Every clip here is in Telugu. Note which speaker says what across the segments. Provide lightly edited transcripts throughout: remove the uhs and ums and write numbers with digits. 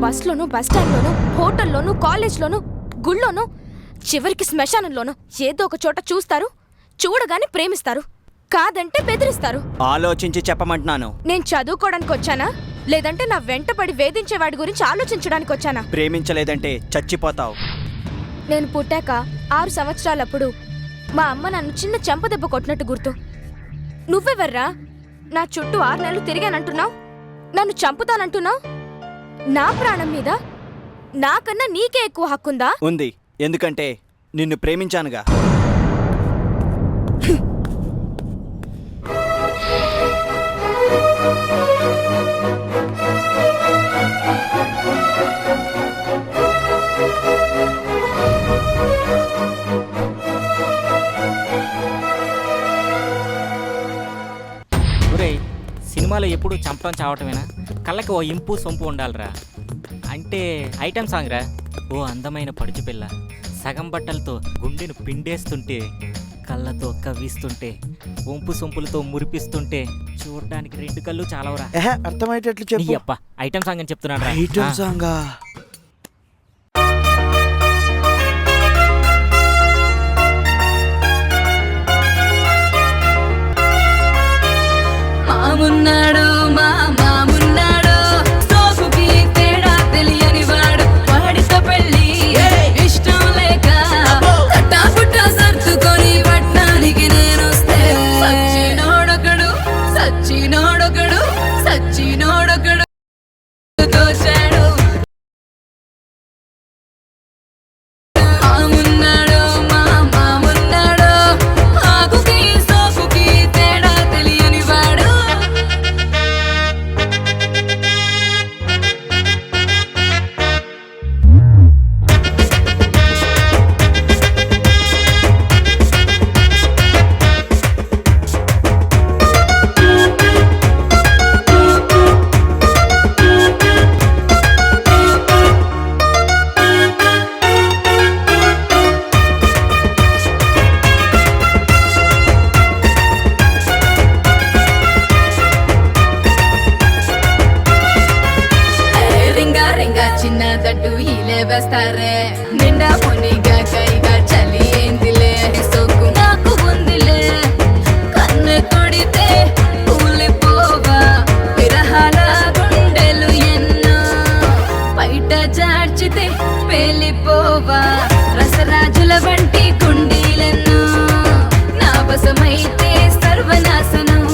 Speaker 1: బస్లోను, బస్టాండ్లోను, హోటల్లోను, కాలేజ్లోను, గుళ్ళోను, చివరికి శ్మశానంలోను ఏదో ఒక చోట చూస్తారు, చూడగానే ప్రేమిస్తారు, కాదంటే బెదిరిస్తారు.
Speaker 2: ఆలోచించి చెప్పమంటున్నాను.
Speaker 1: నేను చదువుకోవడానికి వచ్చానా, లేదంటే నా వెంటపడి వేధించేవాడి గురించి ఆలోచించడానికి వచ్చానా?
Speaker 2: ప్రేమించలేదంటే చచ్చిపోతావు.
Speaker 1: నేను పుట్టాక 6 సంవత్సరాలప్పుడు మా అమ్మ నన్ను చిన్న చెంపదెబ్బ కొట్టినట్టు గుర్తు. నువ్వెవర్రా నా చుట్టూ 6 నెలలు తిరిగానంటున్నావు, నన్ను చంపుతానంటున్నావు? నా ప్రాణం మీద నాకన్నా నీకే ఎక్కువ హక్కుందా?
Speaker 2: ఉంది, ఎందుకంటే నిన్ను ప్రేమించానుగా.
Speaker 3: సినిమాలో ఎప్పుడు చంపడం చావటమేనా? కళ్ళకి ఓ ఇంపు సొంపు ఉండాలిరా. అంటే ఐటమ్ సాంగ్ రా. ఓ అందమైన పడుచు పిల్ల సగం బట్టలతో గుండెను పిండేస్తుంటే, కళ్ళతో కవ్విస్తుంటే, వంపు సొంపులతో మురిపిస్తుంటే చూడడానికి 2 కళ్ళు చాలవరా.
Speaker 2: అర్థమయ్యేటట్లు చెప్పు.
Speaker 3: అప్ప ఐటమ్ సాంగ్ అని చెప్తున్నాడు రా.
Speaker 2: ఐటమ్ సాంగా?
Speaker 4: మామున్నాడు మా మామున్నాడు, సోకుకి తేడా తెలియని వాడు, వాడితో పెళ్ళి ఇష్టం లేక తట్టాపుట్టా సర్దుకొని పట్నానికి నేనొస్తే సచ్చినోడొకడు సచ్చినోడొకడు సచ్చినోడొకడు తోచాడు. మామున్నాడు మా మామున్నాడు, ఆకుకి సోకుకి తేడా తెలియని వాడు. రింగా రింగా చిన్న దట్టు ఈలే వేస్తారే, నిండా పొనిగా కైగా చలి ఏందిలే, సోకు నాకు ఉందిలే, కన్ను కొడితే కూలిపోవా విరహాల గుండెలు ఎన్నో, బయట జాడ్చితే పేలిపోవా రసరాజుల వంటి గుండీలెన్నో, నా వశమైతే సర్వనాశనం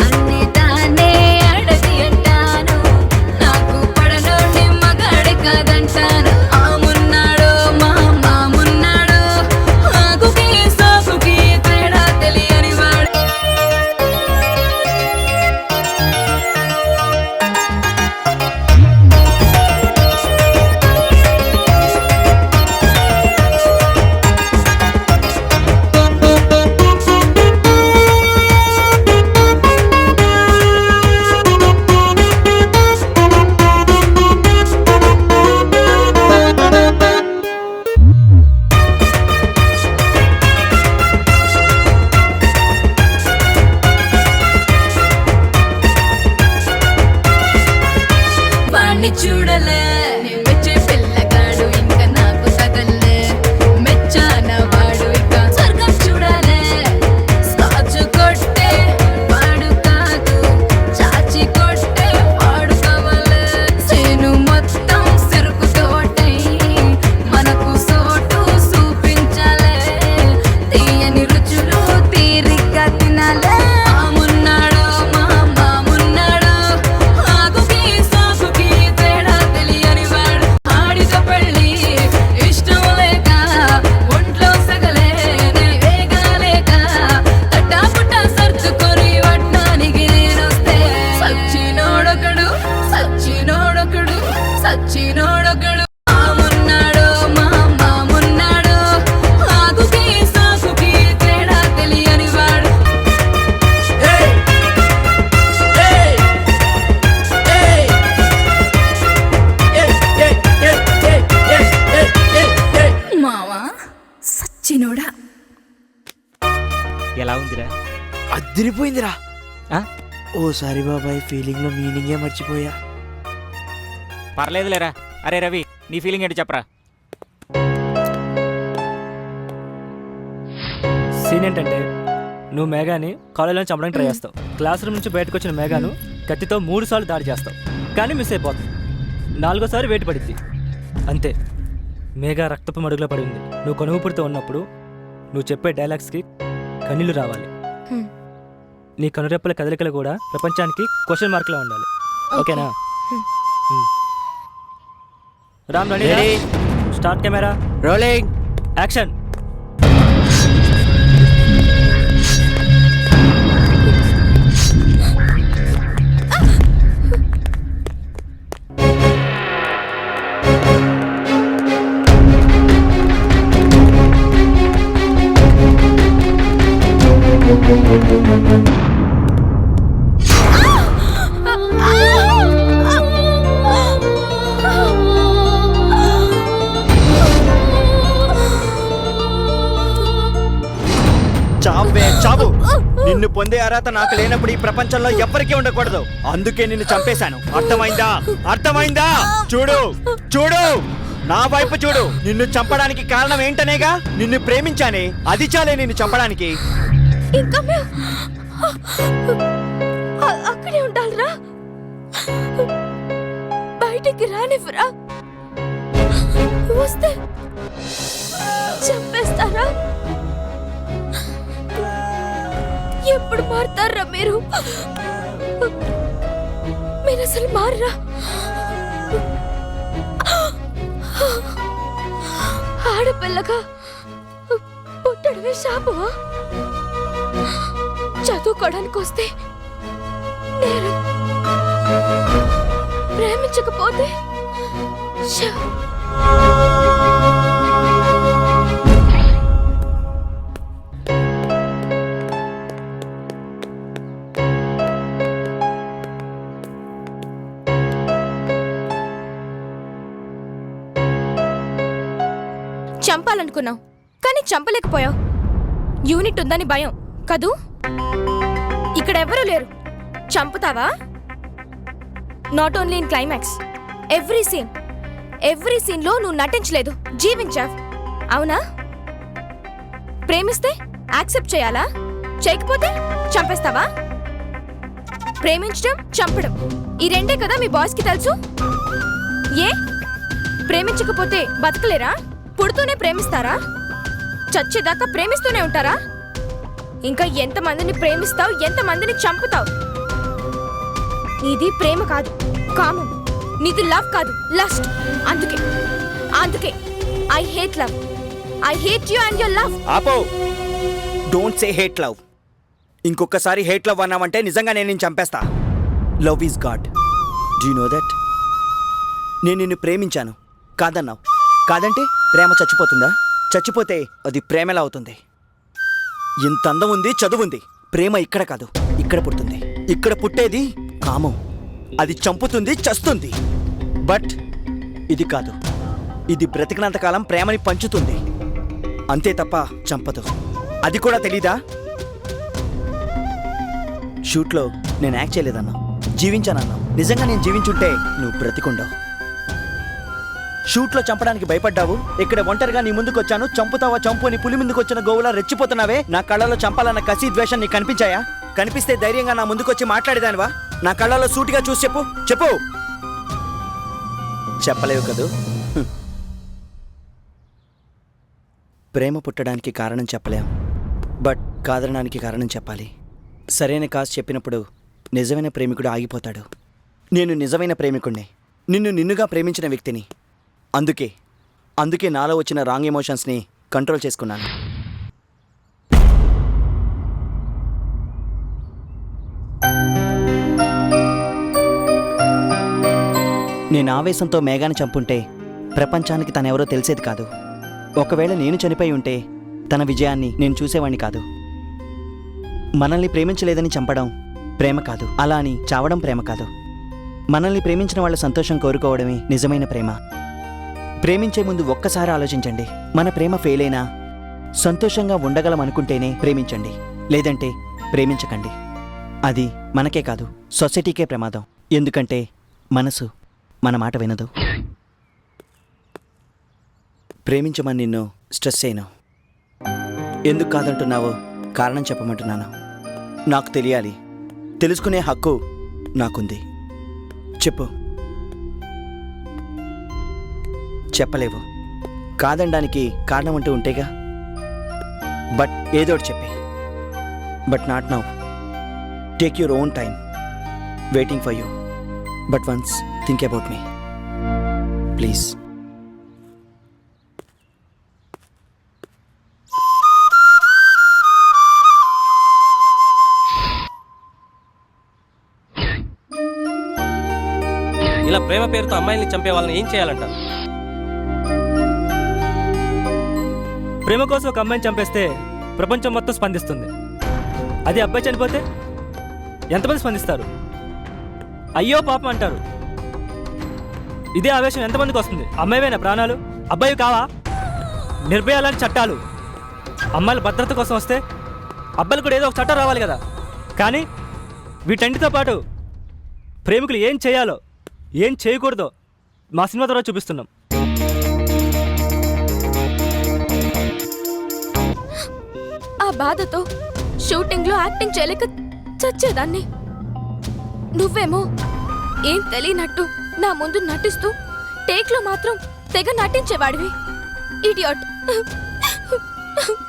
Speaker 4: అన్ని తానే అడది అంటాను, నాకు పడనోడి మగాడి కాదంటాను. ఆమున్నాడు మా మామున్నాడు, ఆకుకి సోకుకి తేడా తెలియని వాడు. వాణ్ణి చూడలే నేను మెచ్చే పిల్లగాడు, ఇంకా నాకు తగల్లే మెచ్చాన వాడు, ఇక స్వర్గం చూడాలే. స్కాచ్ కొట్టే వాడు కాదు, చాచి కొట్టే వాడు కావాలే. చేను మొత్తం సిరుకు తోటై మనకు సోటు చూపించాలే, తీయని రుచులు తీరిగ్గా తినాలే. మామున్నాడు మా మామున్నాడు, ఆకుకి సోకుకి తేడా తెలియని వాడు, ఆడితో పెళ్ళి ఇష్టం లేక ఒంట్లో సగలే వేగాలేక తట్టాపుట్టా సర్దుకొని వడ్డానికి నేనొస్తే సచ్చినోడొకడు సచ్చినోడొకడు సచ్చినోడొకడు. మామున్నాడు మా మామున్నాడు, ఆకుకి సోకుకి తేడా తెలియని వాడు. మావా సచ్చినోడా.
Speaker 3: ఎలా ఉందిరా?
Speaker 2: అదిరిపోయిందిరా.
Speaker 3: ఆ?
Speaker 2: ఓసారి బాబాయ్ ఫీలింగ్ లో మీనింగే మర్చిపోయా.
Speaker 3: పర్లేదులేరా. అరే రవి, నీ ఫీలింగ్ ఏంటి చెప్పరా?
Speaker 5: సీన్ ఏంటంటే నువ్వు మేఘాని కాలేజీలో చంపడానికి ట్రై చేస్తావు. క్లాస్ రూమ్ నుంచి బయటకు వచ్చిన మేఘాను కత్తితో 3 సార్లు దాడి చేస్తావు, కానీ మిస్ అయిపోతావు. 4గోసారి వేటు పడిద్ది. అంతే, మేఘ రక్తపు మడుగులో పడి ఉంది. నువ్వు కనుమూపుడుతో ఉన్నప్పుడు నువ్వు చెప్పే డైలాగ్స్కి కన్నీళ్లు రావాలి.
Speaker 1: హ్మ్.
Speaker 5: నీ కనురెప్పల కదలికలు కూడా ప్రపంచానికి క్వశ్చన్ మార్క్లో ఉండాలి. ఓకేనా? Ram ready? Start camera
Speaker 2: rolling.
Speaker 5: Action.
Speaker 2: చావే చావు. నిన్ను పొందే అర్హత నాకు లేనప్పుడు ఈ ప్రపంచంలో ఎవ్వరికీ ఉండకూడదు. అందుకే నిన్ను చంపేశాను. అర్థమైందా? అర్థమైందా? చూడు చూడు, నా వైపు చూడు. నిన్ను చంపడానికి కారణం ఏంటనేగా? నిన్ను ప్రేమించానే, అది చాలే నిన్ను చంపడానికి.
Speaker 1: ఇంకా అక్కడే ఉండాలిరా, బయటికి రానివ్వరా. వస్తే చంపేస్తారా? ఎప్పుడు మారుతారా మీరు? మీరు అసలు మారరా? ఆడపిల్లగా పుట్టడమే శాపమా? చదువుకోవడానికి వస్తే నేరం, ప్రేమించకపోతే శాపం. చంపాలనుకున్నావు కానీ చంపలేకపోయావు. యూనిట్ ఉందని భయం కదూ? ఇక్కడ ఎవరూ లేరు, చంపుతావా? Not only in climax, every సీన్లో నువ్వు నటించలేదు, జీవించావు. అవునా? ప్రేమిస్తే యాక్సెప్ట్ చేయాలా? చేయకపోతే చంపేస్తావా? ప్రేమించడం, చంపడం, ఈ రెండే కదా మీ బాయ్స్కి తెలుసు. ఏ ప్రేమించకపోతే బతకలేరా? పుడుతూనే ప్రేమిస్తారా? చచ్చేదాకా ప్రేమిస్తూనే ఉంటారా? ఇంకా ఎంతమందిని ప్రేమిస్తావు, ఎంతమందిని చంపుతావు? నీది ప్రేమ కాదు, కామం. నీది లవ్ కాదు, లస్ట్. అందుకే I hate love. I hate you and your love.
Speaker 2: ఆపో. Don't say hate love. ఇంకొకసారి హేట్ లవ్ అన్నామంటే నిజంగా నేను నిన్ను చంపేస్తా. Love is God. Do you know that? నేను నిన్ను ప్రేమించాను, కాదన్నావు. కాదంటే ప్రేమ చచ్చిపోతుందా? చచ్చిపోతే అది ప్రేమలా అవుతుంది. ఇంత అందం ఉంది, చదువుంది. ప్రేమ ఇక్కడ కాదు, ఇక్కడ పుడుతుంది. ఇక్కడ పుట్టేది కామం. అది చంపుతుంది, చస్తుంది. బట్ ఇది కాదు. ఇది బ్రతికినంతకాలం ప్రేమని పంచుతుంది, అంతే తప్ప చంపదు. అది కూడా తెలీదా? షూట్లో నేను యాక్ట్ చేయలేదన్నావు, జీవించానన్నావు. నిజంగా నేను జీవించుంటే నువ్వు బ్రతికుండవు. షూట్లో చంపడానికి భయపడ్డావు, ఇక్కడ ఒంటరిగా నీ ముందుకు వచ్చాను. చంపుతావా చంపు అని పులి ముందుకు వచ్చిన గోవులా రెచ్చిపోతున్నావే. నా కళ్ళలో చంపాలన్న కసి, ద్వేషం నీకు కనిపించాయా? కనిపిస్తే ధైర్యంగా నా ముందుకు వచ్చి మాట్లాడేదానివా? నా కళ్ళలో సూటిగా చూసి చెప్పు. చెప్పు. చెప్పలేవు కదూ. ప్రేమ పుట్టడానికి కారణం చెప్పలేం, బట్ కాదనడానికి కారణం చెప్పాలి. సరైన కాజ్ చెప్పినప్పుడు నిజమైన ప్రేమికుడు ఆగిపోతాడు. నేను నిజమైన ప్రేమికుడిని, నిన్నుగా ప్రేమించిన వ్యక్తిని. అందుకే నాలో వచ్చిన రాంగ్ ఎమోషన్స్ని కంట్రోల్ చేసుకున్నాను. నేను ఆవేశంతో మేఘాన్ని చంపుంటే ప్రపంచానికి తనెవరో తెలిసేది కాదు. ఒకవేళ నేను చనిపోయి ఉంటే తన విజయాన్ని నేను చూసేవాణ్ణి కాదు. మనల్ని ప్రేమించలేదని చంపడం ప్రేమ కాదు, అలా అని చావడం ప్రేమ కాదు. మనల్ని ప్రేమించిన వాళ్ళ సంతోషం కోరుకోవడమే నిజమైన ప్రేమ. ప్రేమించే ముందు ఒక్కసారి ఆలోచించండి. మన ప్రేమ ఫెయిల్ అయినా సంతోషంగా ఉండగలం అనుకుంటేనే ప్రేమించండి, లేదంటే ప్రేమించకండి. అది మనకే కాదు, సొసైటీకే ప్రమాదం. ఎందుకంటే మనసు మన మాట వినదు. ప్రేమించమని నిన్ను స్ట్రెస్ చేయను. ఎందుకు కాదంటున్నావో కారణం చెప్పమంటున్నాను. నాకు తెలియాలి, తెలుసుకునే హక్కు నాకుంది. చెప్పు. చెప్పలేవు. కాదనడానికి కారణం అంటూ ఉంటేగా. బట్ ఏదోటి చెప్పే. But not now. Take your own time. Waiting for you. But once think about me please.
Speaker 6: ఇలా ప్రేమ పేరుతో అమ్మాయిల్ని చంపే వాళ్ళని ఏం చేయాలంటారు?
Speaker 5: ప్రేమ కోసం ఒక అమ్మాయిని చంపేస్తే ప్రపంచం మొత్తం స్పందిస్తుంది. అది అబ్బాయి చనిపోతే ఎంతమంది స్పందిస్తారు? అయ్యో పాపం అంటారు. ఇదే ఆవేశం ఎంతమందికి వస్తుంది? అమ్మాయివేనా ప్రాణాలు, అబ్బాయి కావా? నిర్భయాలని చట్టాలు అమ్మాయిల భద్రత కోసం వస్తే అబ్బాయిలు కూడా ఏదో ఒక చట్టం రావాలి కదా. కానీ వీటన్నిటితో పాటు ప్రేమికులు ఏం చేయాలో ఏం చేయకూడదో మా సినిమా ద్వారా చూపిస్తున్నాం.
Speaker 1: ఆ బాధతో షూటింగ్లో యాక్టింగ్ చేయలేక చచ్చేదాన్ని. నువ్వేమో ఏం తెలియనట్టు నా ముందు నటిస్తూ టేక్లో మాత్రం తెగ నటించేవాడివి. ఇడియట్.